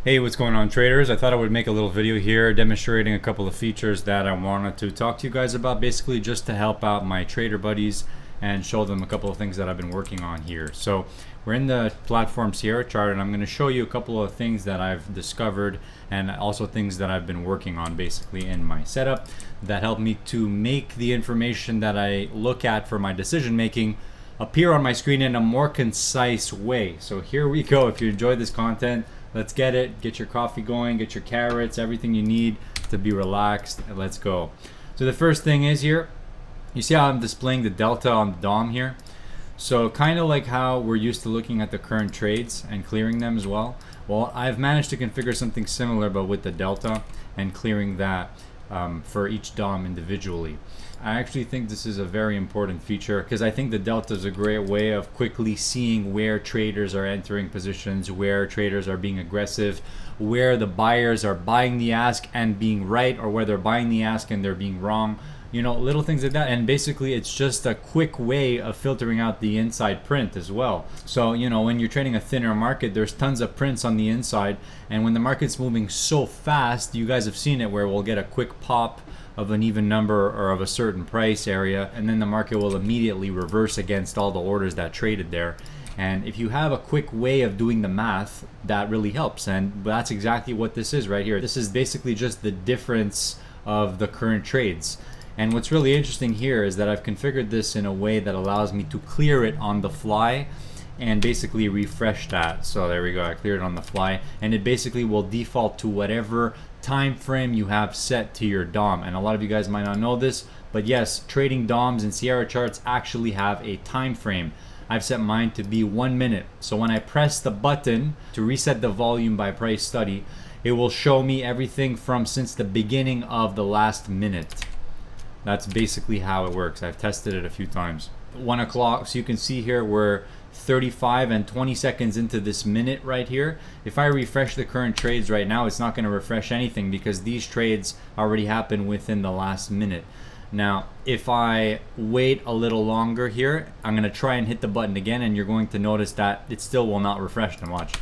Hey, what's going on, traders? I thought I would make a little video here demonstrating a couple of features that I wanted to talk to you guys about, basically just to help out my trader buddies and show them a couple of things that I've been working on here. So we're in the platform Sierrachart, and I'm going to show you a couple of things that I've discovered and also things that I've been working on basically in my setup that help me to make the information that I look at for my decision making appear on my screen in a more concise way. So here we go. If you enjoyed this content, let's get it. Get your coffee going, get your carrots, everything you need to be relaxed, and let's go. So the first thing is here, you see how I'm displaying the delta on the DOM here? So kind of like how we're used to looking at the current trades and clearing them as well. Well, I've managed to configure something similar, but with the delta and clearing that for each DOM individually. I actually think this is a very important feature because I think the delta is a great way of quickly seeing where traders are entering positions, where traders are being aggressive, where the buyers are buying the ask and being right, or where they're buying the ask and they're being wrong. You know, little things like that. And basically it's just a quick way of filtering out the inside print as well. So, you know, when you're trading a thinner market, there's tons of prints on the inside, and when the market's moving so fast, you guys have seen it where we'll get a quick pop of an even number or of a certain price area, and then the market will immediately reverse against all the orders that traded there. And if you have a quick way of doing the math, that really helps. And that's exactly what this is right here. This is basically just the difference of the current trades. And what's really interesting here is that I've configured this in a way that allows me to clear it on the fly and basically refresh that. So there we go, I cleared it on the fly, and it basically will default to whatever time frame you have set to your DOM. And a lot of you guys might not know this, but yes, trading DOMs and Sierracharts actually have a time frame. I've set mine to be 1 minute. So when I press the button to reset the volume by price study, it will show me everything from since the beginning of the last minute. That's basically how it works. I've tested it a few times. 1 o'clock, so you can see here we're 35 and 20 seconds into this minute right here. If I refresh the current trades right now, it's not going to refresh anything because these trades already happened within the last minute. Now, if I wait a little longer here, I'm going to try and hit the button again, and you're going to notice that it still will not refresh them. Watch.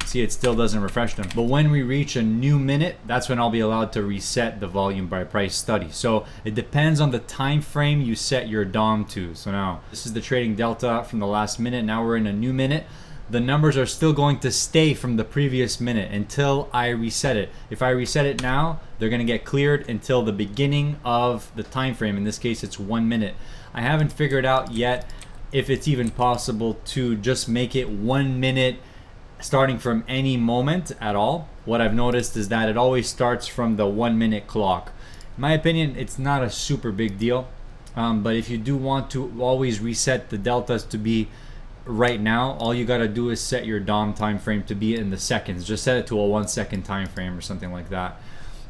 See, it still doesn't refresh them. But when we reach a new minute, that's when I'll be allowed to reset the volume by price study. So it depends on the time frame you set your DOM to. So now this is the trading delta from the last minute. Now we're in a new minute. The numbers are still going to stay from the previous minute until I reset it. If I reset it now, they're going to get cleared until the beginning of the time frame. In this case, it's 1 minute. I haven't figured out yet if it's even possible to just make it 1 minute starting from any moment at all. What I've noticed is that it always starts from the 1 minute clock. In my opinion, it's not a super big deal, but if you do want to always reset the deltas to be right now, all you got to do is set your DOM time frame to be in the seconds. Just set it to a 1 second time frame or something like that,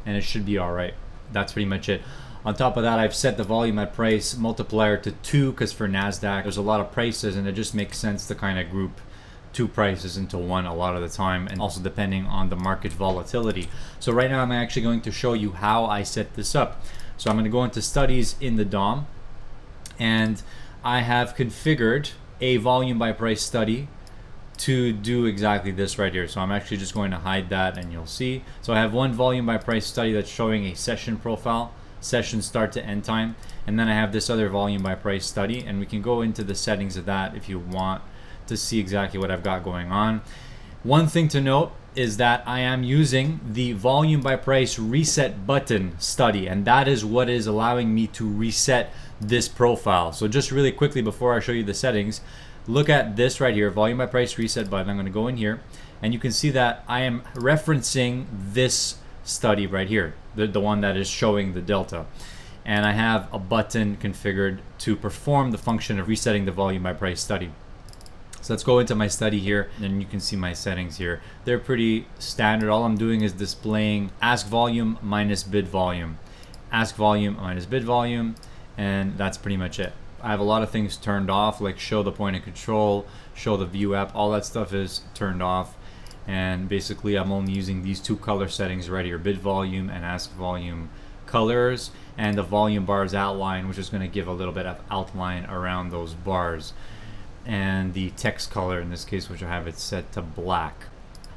and it should be all right. That's pretty much it. On top of that, I've set the volume at price multiplier to 2 because for NASDAQ there's a lot of prices, and it just makes sense to kind of group 2 prices into one a lot of the time, and also depending on the market volatility. So right now I'm actually going to show you how I set this up. So I'm going to go into studies in the DOM, and I have configured a volume by price study to do exactly this right here. So I'm actually just going to hide that, and you'll see. So I have one volume by price study that's showing a session profile, session start to end time, and then I have this other volume by price study, and we can go into the settings of that if you want to see exactly what I've got going on. One thing to note is that I am using the volume by price reset button study, and that is what is allowing me to reset this profile. So just really quickly before I show you the settings, look at this right here, volume by price reset button. I'm going to go in here, and you can see that I am referencing this study right here, the one that is showing the delta. And I have a button configured to perform the function of resetting the volume by price study. So let's go into my study here, and you can see my settings here. They're pretty standard. All I'm doing is displaying ask volume minus bid volume, ask volume minus bid volume, and that's pretty much it. I have a lot of things turned off, like show the point of control, show the view app, all that stuff is turned off. And basically I'm only using these 2 color settings right here, bid volume and ask volume colors, and the volume bars outline, which is going to give a little bit of outline around those bars, and the text color in this case, which I have it set to black.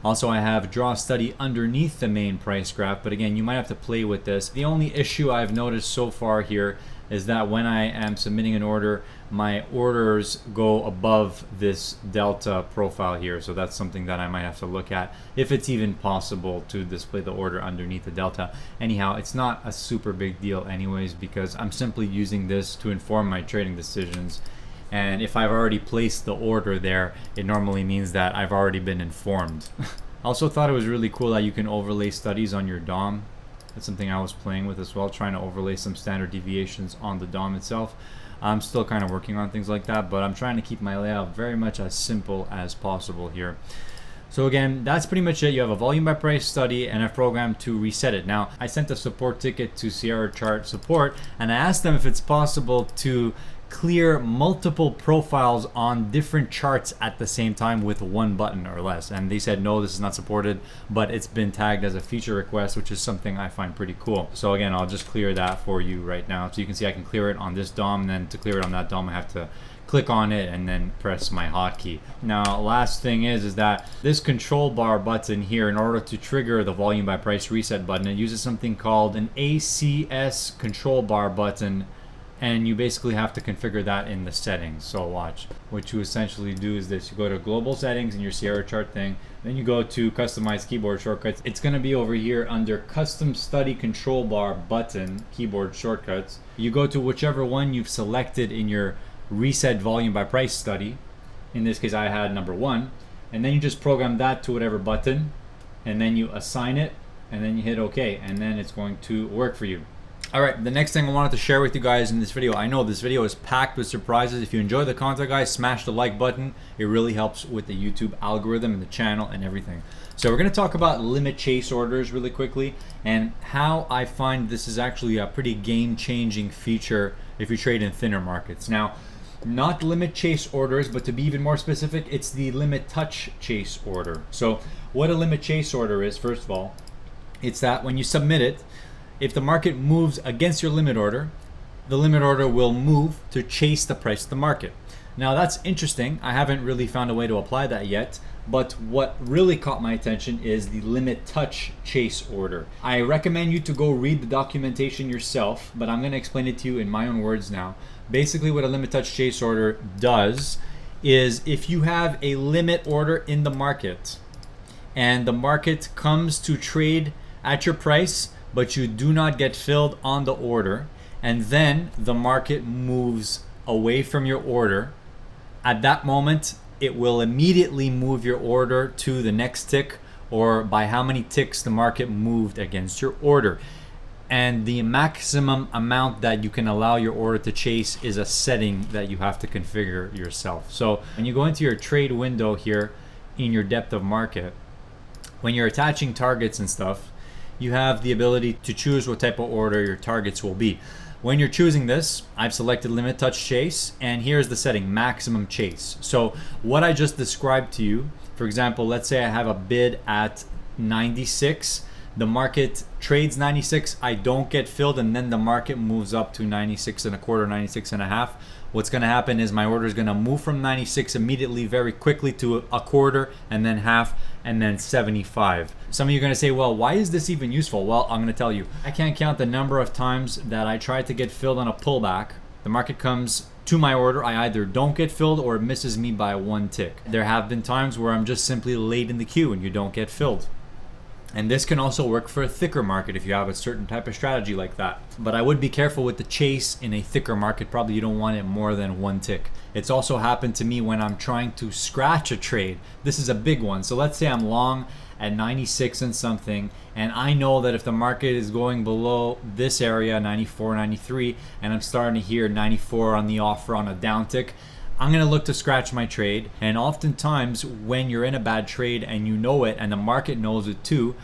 Also, I have draw study underneath the main price graph, but again, you might have to play with this. The only issue I've noticed so far here is that when I am submitting an order, my orders go above this delta profile here. So that's something that I might have to look at, if it's even possible to display the order underneath the delta. Anyhow, it's not a super big deal anyways, because I'm simply using this to inform my trading decisions. And if I've already placed the order there, it normally means that I've already been informed. I also thought it was really cool that you can overlay studies on your DOM. That's something I was playing with as well, trying to overlay some standard deviations on the DOM itself. I'm still kind of working on things like that, but I'm trying to keep my layout very much as simple as possible here. So again, that's pretty much it. You have a volume by price study and a program to reset it. Now, I sent a support ticket to Sierrachart support, and I asked them if it's possible to clear multiple profiles on different charts at the same time with one button or less, and they said no, this is not supported, but it's been tagged as a feature request, which is something I find pretty cool. So again, I'll just clear that for you right now. So you can see I can clear it on this DOM, and then to clear it on that DOM I have to click on it and then press my hotkey. Now, last thing is that this control bar button here, in order to trigger the volume by price reset button, it uses something called an ACS control bar button, and you basically have to configure that in the settings. So watch. What you essentially do is this: you go to global settings in your Sierrachart thing, then you go to customize keyboard shortcuts. It's going to be over here under custom study control bar button keyboard shortcuts. You go to whichever one you've selected in your reset volume by price study. In this case I had number 1, and then you just program that to whatever button, and then you assign it, and then you hit OK, and then it's going to work for you. Alright, the next thing I wanted to share with you guys in this video, I know this video is packed with surprises. If you enjoy the content, guys, smash the like button. It really helps with the YouTube algorithm and the channel and everything. So we're going to talk about limit chase orders really quickly, and how I find this is actually a pretty game-changing feature if you trade in thinner markets. Now, not limit chase orders, but to be even more specific, it's the limit touch chase order. So what a limit chase order is, first of all, it's that when you submit it, if the market moves against your limit order, the limit order will move to chase the price of the market. Now that's interesting. I haven't really found a way to apply that yet, but what really caught my attention is the limit touch chase order. I recommend you to go read the documentation yourself, but I'm going to explain it to you in my own words now. Basically what a limit touch chase order does is, if you have a limit order in the market and the market comes to trade at your price, but you do not get filled on the order, and then the market moves away from your order, at that moment it will immediately move your order to the next tick, or by how many ticks the market moved against your order. And the maximum amount that you can allow your order to chase is a setting that you have to configure yourself. So when you go into your trade window here in your depth of market, when you're attaching targets and stuff, you have the ability to choose what type of order your targets will be. When you're choosing this, I've selected limit touch chase, and here's the setting, maximum chase. So what I just described to you, for example, let's say I have a bid at 96, the market trades 96, I don't get filled, and then the market moves up to 96 and a quarter, 96 and a half. What's going to happen is my order is going to move from 96 immediately very quickly to a quarter, and then half, and then 75. Some of you are going to say, well, why is this even useful? Well, I'm going to tell you. I can't count the number of times that I tried to get filled on a pullback. The market comes to my order, I either don't get filled or it misses me by 1 tick. There have been times where I'm just simply late in the queue and you don't get filled. And this can also work for a thicker market if you have a certain type of strategy like that. But I would be careful with the chase in a thicker market. Probably you don't want it more than 1 tick. It's also happened to me when I'm trying to scratch a trade. This is a big one. So let's say I'm long at 96 and something, and I know that if the market is going below this area, 94, 93, and I'm starting to hear 94 on the offer on a down tick, I'm going to look to scratch my trade. And oftentimes when you're in a bad trade and you know it and the market knows it too,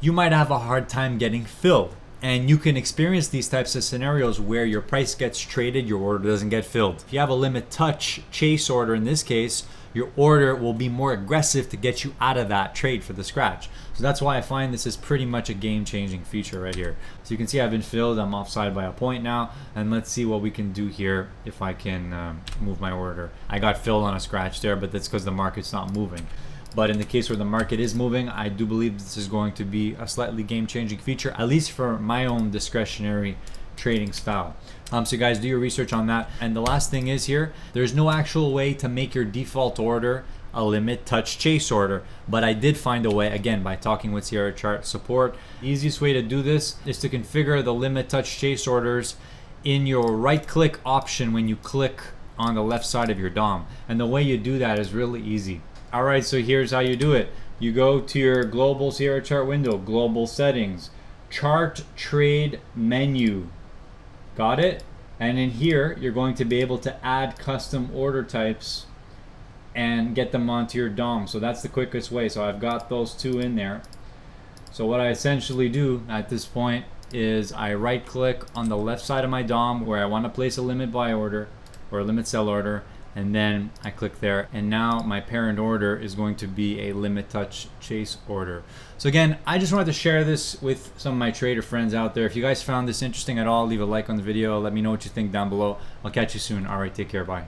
you might have a hard time getting filled. And you can experience these types of scenarios where your price gets traded, your order doesn't get filled. If you have a limit touch chase order in this case, your order will be more aggressive to get you out of that trade for the scratch. So that's why I find this is pretty much a game-changing feature right here. So you can see I've been filled, I'm offside by a point now, and let's see what we can do here if I can move my order. I got filled on a scratch there, but that's because the market's not moving. But in the case where the market is moving, I do believe this is going to be a slightly game-changing feature, at least for my own discretionary trading style. So guys, do your research on that. And the last thing is here, there's no actual way to make your default order a limit touch chase order, but I did find a way, again, by talking with Sierrachart support. The easiest way to do this is to configure the limit touch chase orders in your right click option when you click on the left side of your DOM. And the way you do that is really easy. All right, so here's how you do it. You go to your global Sierrachart window, global settings, chart trade menu. Got it? And in here, you're going to be able to add custom order types and get them onto your DOM. So that's the quickest way. So I've got those two in there. So what I essentially do at this point is I right click on the left side of my DOM where I want to place a limit buy order or a limit sell order, and then I click there, and now my parent order is going to be a limit touch chase order. So again, I just wanted to share this with some of my trader friends out there. If you guys found this interesting at all, leave a like on the video. Let me know what you think down below. I'll catch you soon. All right, take care. Bye.